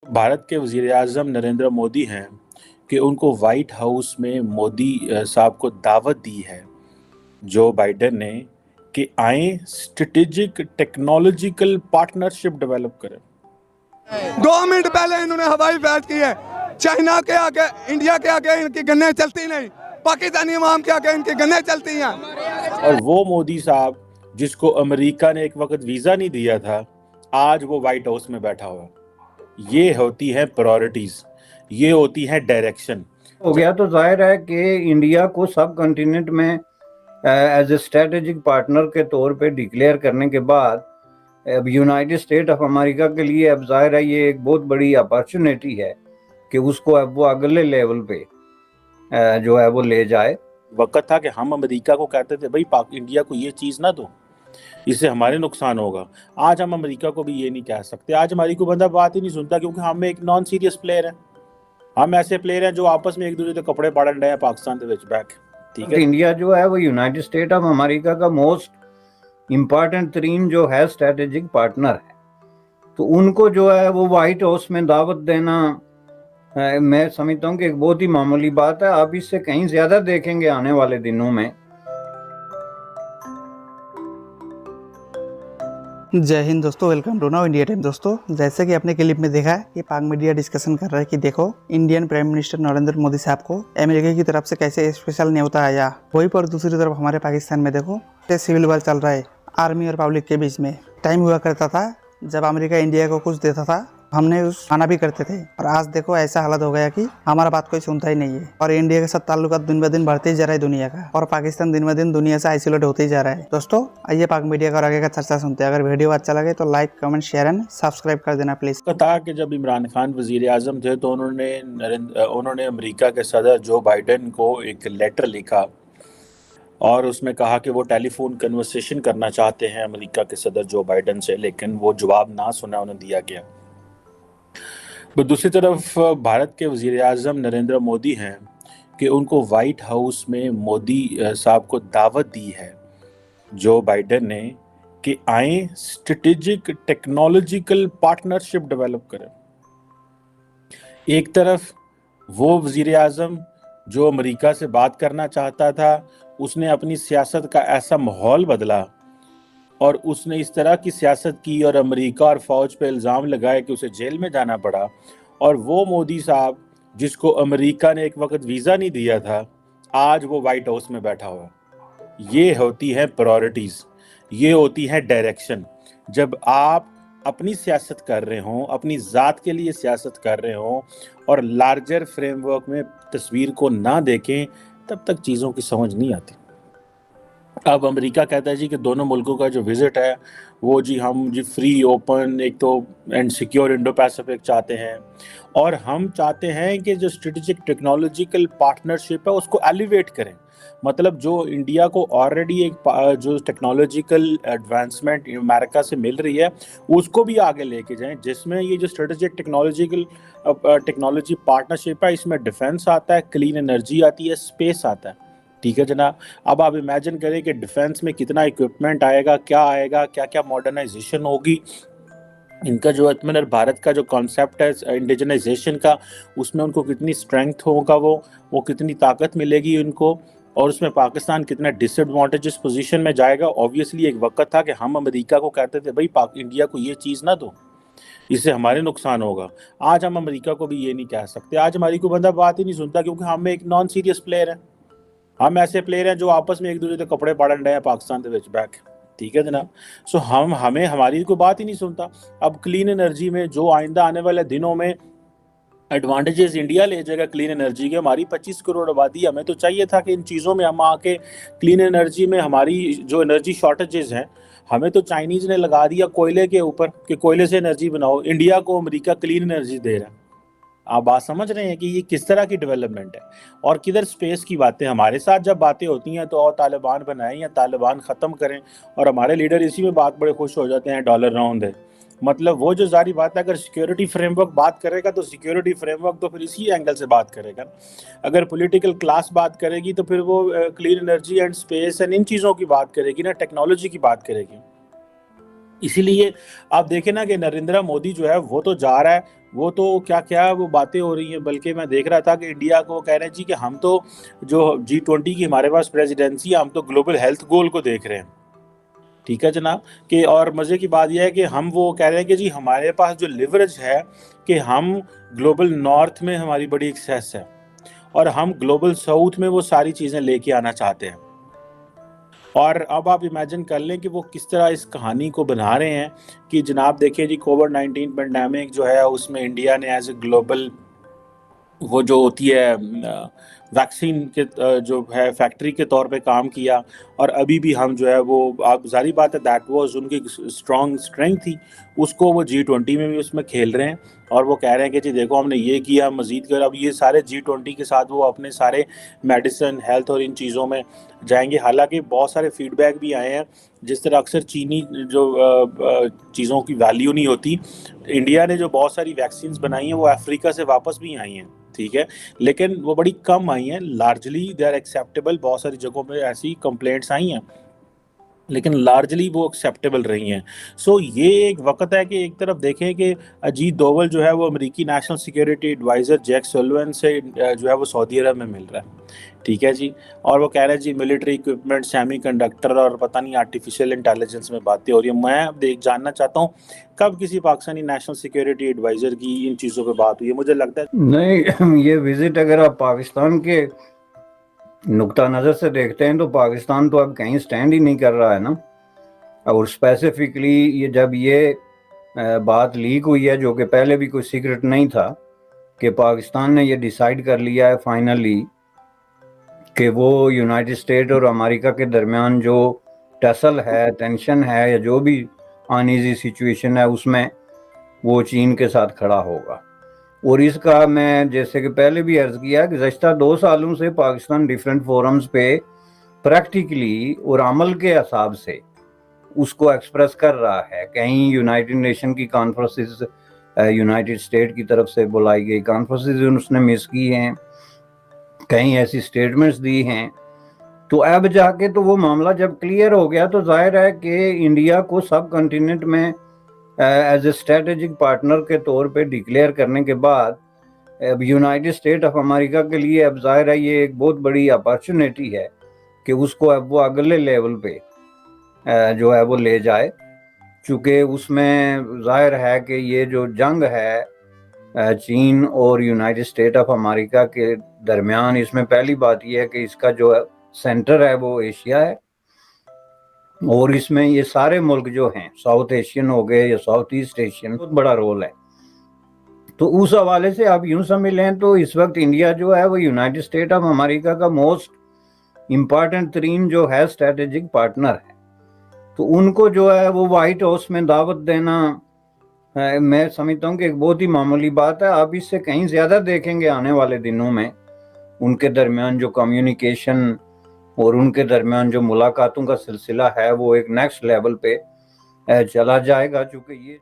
भारत के वज़ीर-ए-आज़म नरेंद्र मोदी हैं कि उनको व्हाइट हाउस में मोदी साहब को दावत दी है जो बाइडेन ने कि आए स्ट्रेटेजिक टेक्नोलॉजिकल पार्टनरशिप डेवलप करें। 2 मिनट पहले इन्होंने हवाई फायर की है। चाइना के आगे, इंडिया के आगे इनकी गन्ने चलती नहीं, पाकिस्तानी अवाम के आगे इनकी गन्ने चलती हैं। और वो मोदी साहब जिसको अमेरिका ने एक वक्त वीजा नहीं दिया था, आज वो व्हाइट हाउस में बैठा हुआ। ये होती है प्रायोरिटीज, ये होती है डायरेक्शन। हो गया तो जाहिर है कि इंडिया को सब कॉन्टिनेंट में एज ए स्ट्रेटेजिक पार्टनर के तौर पे डिक्लेयर करने के बाद अब यूनाइटेड स्टेट ऑफ अमेरिका के लिए अब जाहिर है ये एक बहुत बड़ी अपॉर्चुनिटी है कि उसको अब वो अगले लेवल पे जो है वो ले जाए। वक्त था कि हम अमेरिका को कहते थे भाई पाक इंडिया को ये चीज़ ना दो, इससे हमारे नुकसान होगा। आज हम अमेरिका को भी ये नहीं कह सकते। आज हमारी कोई बंदा बात ही नहीं सुनता क्योंकि हम एक नॉन सीरियस प्लेयर हैं। हम ऐसे प्लेयर हैं जो आपस में एक दूसरे के कपड़े पाड़न रहे हैं पाकिस्तान के विच बैक। ठीक है, इंडिया जो है वो यूनाइटेड स्टेट ऑफ अमेरिका का मोस्ट इम्पॉर्टेंट तरीन जो है स्ट्रेटेजिक पार्टनर है, तो उनको जो है वो व्हाइट हाउस में दावत देना मैं समझता हूँ कि एक बहुत ही मामूली बात है। आप इससे कहीं ज्यादा देखेंगे आने वाले दिनों में। जय हिंद दोस्तों, welcome to now India time. दोस्तों, जैसे कि आपने क्लिप में देखा है कि पाक मीडिया डिस्कशन कर रहा है कि देखो Indian prime minister Narendra Modi साहब को अमेरिका की तरफ से कैसे स्पेशल न्योता आया। वहीं पर दूसरी तरफ हमारे पाकिस्तान में देखो सिविल वार चल रहा है आर्मी और पब्लिक के बीच में। टाइम हुआ करता था जब अमेरिका इंडिया को कुछ देता था, हमने उस खाना भी करते थे, और आज देखो ऐसा हालत हो गया कि हमारा बात कोई सुनता ही नहीं है। और इंडिया के साथ ताल्लुकात दिन ब दिन बढ़ते ही जा रहा है दुनिया का, और पाकिस्तान दिन ब दिन दुनिया से आइसोलेट होते ही जा रहा है। दोस्तों, आइए पाक मीडिया का और आगे का चर्चा सुनते हैं। अगर वीडियो अच्छा लगे तो like, comment, share and subscribe कर देना प्लीज। था कि जब इमरान खान वज़ीर-ए-आज़म थे तो उन्होंने अमेरिका के सदर जो बाइडेन को एक लेटर लिखा और उसमें कहा कि वो टेलीफोन कन्वर्सेशन करना चाहते हैं अमेरिका के सदर जो बाइडेन से, लेकिन वो जवाब ना सुना उन्हें दिया गया। तो दूसरी तरफ भारत के वज़ीर-ए-आज़म नरेंद्र मोदी हैं कि उनको व्हाइट हाउस में मोदी साहब को दावत दी है जो बाइडेन ने कि आए स्ट्रेटेजिक टेक्नोलॉजिकल पार्टनरशिप डेवलप करें। एक तरफ वो वज़ीर-ए-आज़म जो अमेरिका से बात करना चाहता था, उसने अपनी सियासत का ऐसा माहौल बदला और उसने इस तरह की सियासत की और अमेरिका और फ़ौज पे इल्ज़ाम लगाए कि उसे जेल में जाना पड़ा। और वो मोदी साहब जिसको अमेरिका ने एक वक्त वीज़ा नहीं दिया था, आज वो व्हाइट हाउस में बैठा हुआ। ये होती है प्रायोरिटीज़, ये होती है डायरेक्शन। जब आप अपनी सियासत कर रहे हों, अपनी ज़ात के लिए सियासत कर रहे हों और लार्जर फ्रेमवर्क में तस्वीर को ना देखें, तब तक चीज़ों की समझ नहीं आती। अब अमेरिका कहता है जी कि दोनों मुल्कों का जो विज़िट है वो हम फ्री, ओपन, एक तो एंड सिक्योर इंडो पैसिफिक चाहते हैं, और हम चाहते हैं कि जो स्ट्रेटेजिक टेक्नोलॉजिकल पार्टनरशिप है उसको एलिवेट करें। मतलब जो इंडिया को ऑलरेडी एक जो टेक्नोलॉजिकल एडवांसमेंट अमेरिका से मिल रही है उसको भी आगे लेके जाएं, जिसमें ये जो स्ट्रेटेजिक टेक्नोलॉजी पार्टनरशिप है इसमें डिफेंस आता है, क्लीन एनर्जी आती है, स्पेस आता है। ठीक है जनाब, अब आप इमेजिन करें कि डिफेंस में कितना इक्विपमेंट आएगा, क्या क्या मॉडर्नाइजेशन होगी। इनका जो आत्मनिर्भर भारत का जो कॉन्सेप्ट है इंडिजनाइजेशन का, उसमें उनको कितनी स्ट्रेंथ होगा, वो कितनी ताकत मिलेगी उनको, और उसमें पाकिस्तान कितना डिसएडवांटेजेस पोजीशन में जाएगा। ऑब्वियसली एक वक्त था कि हम अमेरिका को कहते थे भाई इंडिया को ये चीज़ ना दो, इससे हमारे नुकसान होगा। आज हम अमेरिका को भी ये नहीं कह सकते। आज हमारी कोई बंदा बात ही नहीं सुनता क्योंकि हम एक नॉन सीरियस प्लेयर हैं। हम ऐसे प्लेयर हैं जो आपस में एक दूसरे के कपड़े पाड़न रहे हैं पाकिस्तान के विच बैक। ठीक है जनाब, सो हमारी कोई बात ही नहीं सुनता। अब क्लीन एनर्जी में जो आइंदा आने वाले दिनों में एडवांटेजेस इंडिया ले जाएगा क्लीन एनर्जी के, हमारी 25 करोड़ आबादी, हमें तो चाहिए था कि इन चीज़ों में हम आके क्लीन एनर्जी में हमारी जो एनर्जी शॉर्टेजेस हैं, हमें तो चाइनीज़ ने लगा दिया कोयले के ऊपर कि कोयले से एनर्जी बनाओ। इंडिया को अमेरिका क्लीन एनर्जी दे रहा है। आप बात समझ रहे हैं कि ये किस तरह की डेवलपमेंट है। और किधर स्पेस की बातें, हमारे साथ जब बातें होती हैं तो और तालिबान बनाएं या तालिबान ख़त्म करें, और हमारे लीडर इसी में बात बड़े खुश हो जाते हैं, डॉलर राउंड है। मतलब वो जो जारी बात है, अगर सिक्योरिटी फ्रेमवर्क बात करेगा तो सिक्योरिटी फ्रेमवर्क तो फिर इसी एंगल से बात करेगा। अगर पॉलिटिकल क्लास बात करेगी तो फिर वो clean energy and space and in चीज़ों की बात करेगी ना, टेक्नोलॉजी की बात करेगी। इसीलिए आप देखें ना कि नरेंद्र मोदी जो है वो तो जा रहा है, वो तो क्या क्या वो बातें हो रही हैं। बल्कि मैं देख रहा था कि इंडिया को कह रहे हैं जी कि हम तो जो G20 की हमारे पास प्रेसिडेंसी है, हम तो ग्लोबल हेल्थ गोल को देख रहे हैं। ठीक है जनाब। कि और मज़े की बात यह है कि हम वो कह रहे हैं कि जी हमारे पास जो लिवरेज है कि हम ग्लोबल नॉर्थ में हमारी बड़ी एक्सेस है और हम ग्लोबल साउथ में वो सारी चीज़ें लेके आना चाहते हैं। और अब आप इमेजिन कर लें कि वो किस तरह इस कहानी को बना रहे हैं कि जनाब देखिए जी कोविड-19 पेंडेमिक जो है उसमें इंडिया ने एज ए ग्लोबल वो जो होती है वैक्सीन के जो है फैक्ट्री के तौर पे काम किया। और अभी भी हम जो है वो आप जारी बात है दैट वाज उनकी स्ट्रॉन्ग स्ट्रेंथ थी, उसको वो G20 में भी उसमें खेल रहे हैं। और वो कह रहे हैं कि जी देखो हमने ये किया मज़ीद कर। अब ये सारे G20 के साथ वो अपने सारे मेडिसिन हेल्थ और इन चीज़ों में जाएंगे। हालांकि बहुत सारे फीडबैक भी आए हैं, जिस तरह अक्सर चीनी जो चीज़ों की वैल्यू नहीं होती, इंडिया ने जो बहुत सारी वैक्सीन बनाई हैं वो अफ्रीका से वापस भी आई हैं। ठीक है, लेकिन वो बड़ी कम आई हैं। Largely they are acceptable. बहुत सारी जगहों पे ऐसी कंप्लेंट्स आई हैं लेकिन लार्जली वो एक्सेप्टेबल रही हैं। सो ये एक वक्त है कि एक तरफ देखें कि अजीत डोवल जो है वो अमेरिकी national security adviser Jack Sullivan से जो है वो सऊदी अरब में मिल रहा है। ठीक है जी। और वो कह रहे हैं जी मिलिट्री इक्विपमेंट, सेमीकंडक्टर और पता नहीं आर्टिफिशियल इंटेलिजेंस में बातें हो रही है। मैं अब जानना चाहता हूँ कब किसी पाकिस्तानी नेशनल सिक्योरिटी एडवाइज़र की इन चीज़ों पे बात हुई है। मुझे लगता है नहीं, ये विजिट अगर आप पाकिस्तान के नुक्ता नज़र से देखते हैं तो पाकिस्तान तो अब कहीं स्टैंड ही नहीं कर रहा है ना। और स्पेसिफिकली ये जब ये बात लीक हुई है, जो कि पहले भी कोई सीक्रेट नहीं था, कि पाकिस्तान ने ये डिसाइड कर लिया है फाइनली कि वो यूनाइटेड स्टेट और अमेरिका के दरमियान जो टसल है, टेंशन है, या जो भी अनईजी सिचुएशन है, उसमें वो चीन के साथ खड़ा होगा। और इसका मैं जैसे कि पहले भी अर्ज किया, गुज़श्ता 2 सालों से पाकिस्तान डिफरेंट फोरम्स पे प्रैक्टिकली और अमल के हिसाब से उसको एक्सप्रेस कर रहा है। कहीं यूनाइटेड नेशन की कॉन्फ्रेंसेस, यूनाइटेड स्टेट की तरफ से बुलाई गई कॉन्फ्रेंसेस उसने मिस की हैं, कहीं ऐसी स्टेटमेंट्स दी हैं। तो अब जाके तो वो मामला जब क्लियर हो गया तो जाहिर है कि इंडिया को सब कॉन्टिनेंट में एज ए स्ट्रेटेजिक पार्टनर के तौर पे डिक्लेयर करने के बाद अब यूनाइटेड स्टेट ऑफ अमेरिका के लिए अब जाहिर है ये एक बहुत बड़ी अपॉर्चुनिटी है कि उसको अब वो अगले लेवल पे जो है वो ले जाए। चूँकि उसमें जाहिर है कि ये जो जंग है चीन और यूनाइटेड स्टेट ऑफ अमेरिका के दरमियान, इसमें पहली बात यह है कि इसका जो सेंटर है वो एशिया है। और इसमें ये सारे मुल्क जो हैं साउथ एशियन हो गए या साउथ ईस्ट एशियन, बहुत बड़ा रोल है। तो उस हवाले से आप यूं समझ लें तो इस वक्त इंडिया जो है वो यूनाइटेड स्टेट ऑफ अमेरिका का मोस्ट इम्पॉर्टेंट तरीन जो है स्ट्रेटेजिक पार्टनर है। तो उनको जो है वो वाइट हाउस में दावत देना मैं समझता हूँ कि एक बहुत ही मामूली बात है। आप इससे कहीं ज़्यादा देखेंगे आने वाले दिनों में उनके दरमियान जो कम्युनिकेशन और उनके दरमियान जो मुलाकातों का सिलसिला है वो एक नेक्स्ट लेवल पे चला जाएगा। चूँकि ये